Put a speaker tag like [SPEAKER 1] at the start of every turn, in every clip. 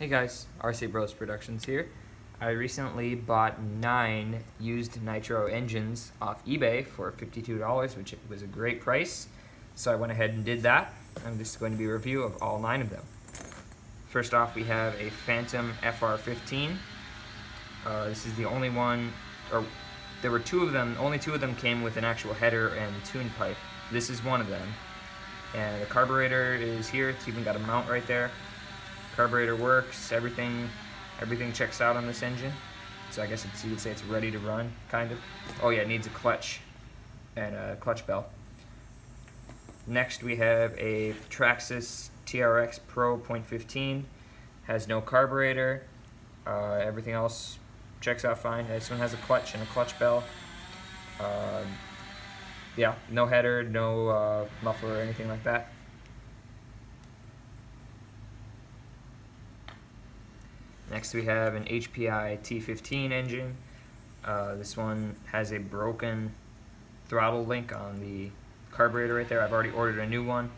[SPEAKER 1] Hey guys, RC Bros Productions here. I recently bought 9 used Nitro engines off eBay for $52, which was a great price. So I went ahead and did that. I'm just going to be a review of all 9 of them. First off, we have a Fantom FR15. This is the only one, or there were 2 of them, only 2 of them came with an actual header and tune pipe. This is one of them. And the carburetor is here, it's even got a mount right there. Carburetor works, everything checks out on this engine. So I guess you would say it's ready to run, kind of. Oh yeah, it needs a clutch and a clutch bell. Next we have a Traxxas TRX Pro .15. Has no carburetor. Everything else checks out fine. This one has a clutch and a clutch bell. Yeah, no header, no muffler or anything like that. Next we have an HPI T15 engine. This one has a broken throttle link on the carburetor right there. I've already ordered a new one.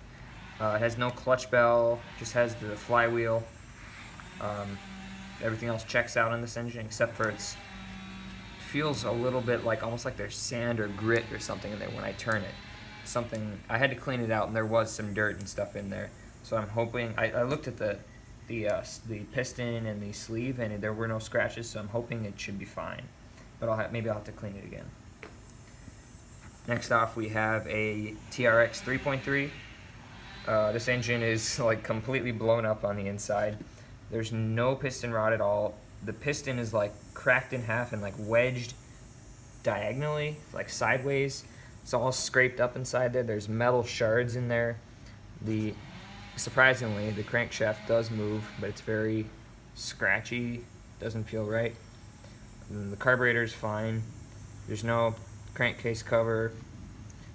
[SPEAKER 1] It has no clutch bell, just has the flywheel. Everything else checks out on this engine except for it feels a little bit like almost like there's sand or grit or something in there when I turn it. I had to clean it out and there was some dirt and stuff in there. So I'm hoping, I looked at the piston and the sleeve and there were no scratches, so I'm hoping it should be fine. But maybe I'll have to clean it again. Next off we have a TRX 3.3. This engine is like completely blown up on the inside. There's no piston rod at all. The piston is like cracked in half and like wedged diagonally, like sideways. It's all scraped up inside there. There's metal shards in there. Surprisingly, the crankshaft does move, but it's very scratchy, doesn't feel right. And the carburetor's fine. There's no crankcase cover,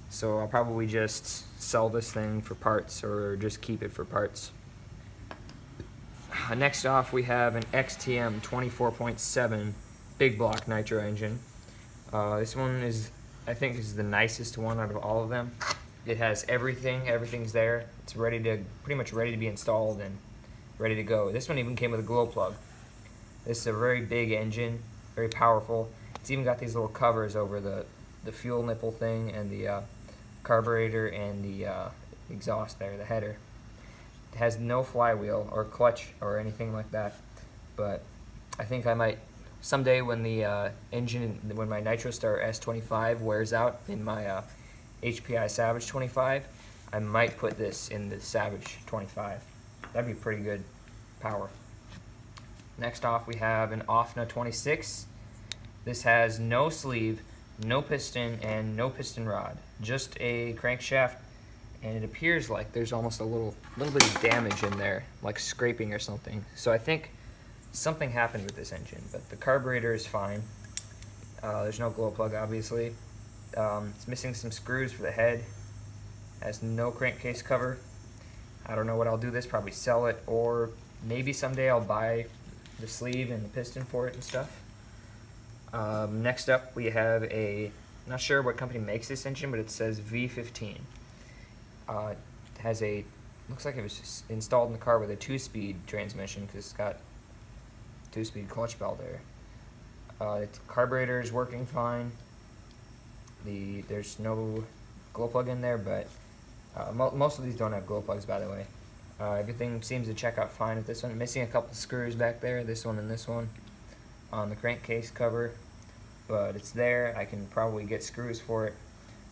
[SPEAKER 1] so I'll probably just sell this thing for parts or just keep it for parts. Next off, we have an XTM 24.7 big block nitro engine. This one I think is the nicest one out of all of them. It has everything's there. It's pretty much ready to be installed and ready to go. This one even came with a glow plug. This is a very big engine, very powerful. It's even got these little covers over the fuel nipple thing and the carburetor and the exhaust there, the header. It has no flywheel or clutch or anything like that, but I think I might someday when when my NitroStar S25 wears out in my HPI Savage 25, I might put this in the Savage 25. That'd be pretty good power. Next off we have an Ofna 26. This has no sleeve, no piston, and no piston rod. Just a crankshaft, and it appears like there's almost a little bit of damage in there, like scraping or something. So I think something happened with this engine, but the carburetor is fine. There's no glow plug, obviously. It's missing some screws for the head. Has no crankcase cover. I don't know what I'll do this, probably sell it, or maybe someday I'll buy the sleeve and the piston for it and stuff. Next up we have not sure what company makes this engine, but it says V15. It has looks like it was installed in the car with a 2-speed transmission because it's got 2-speed clutch bell there. The carburetor is working fine. There's no glow plug in there, but most of these don't have glow plugs, by the way. Everything seems to check out fine with this one. Missing a couple of screws back there, this one and this one, on the crankcase cover, but it's there. I can probably get screws for it.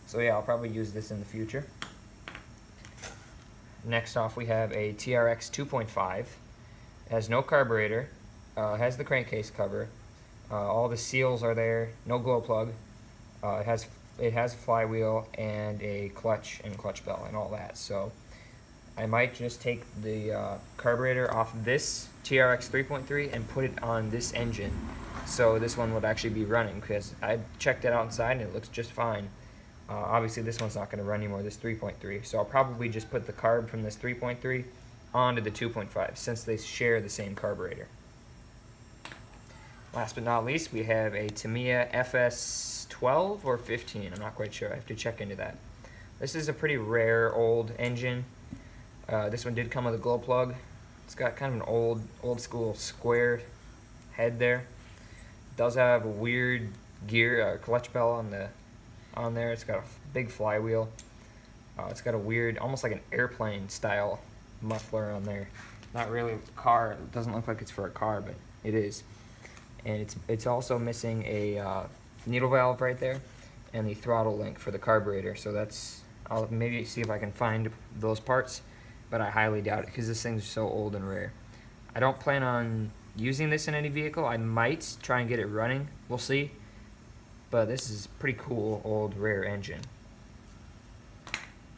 [SPEAKER 1] So yeah, I'll probably use this in the future. Next off we have a TRX 2.5. It has no carburetor, has the crankcase cover, all the seals are there, no glow plug. It has a flywheel and a clutch and clutch bell and all that. So I might just take the carburetor off this TRX 3.3 and put it on this engine, so this one would actually be running, because I checked it outside and it looks just fine. Obviously this one's not going to run anymore, this 3.3, so I'll probably just put the carb from this 3.3 onto the 2.5 since they share the same carburetor. Last but not least, we have a Tamiya FS12 or 15, I'm not quite sure, I have to check into that. This is a pretty rare old engine. This one did come with a glow plug. It's got kind of an old school square head there. It does have a weird gear, clutch bell on there. It's got a big flywheel. It's got a weird, almost like an airplane style muffler on there. Not really a car. It doesn't look like it's for a car, but it is. And it's also missing a needle valve right there, and the throttle link for the carburetor. So I'll maybe see if I can find those parts, but I highly doubt it because this thing's so old and rare. I don't plan on using this in any vehicle. I might try and get it running. We'll see. But this is a pretty cool old rare engine.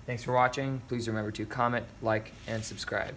[SPEAKER 1] Thanks for watching. Please remember to comment, like, and subscribe.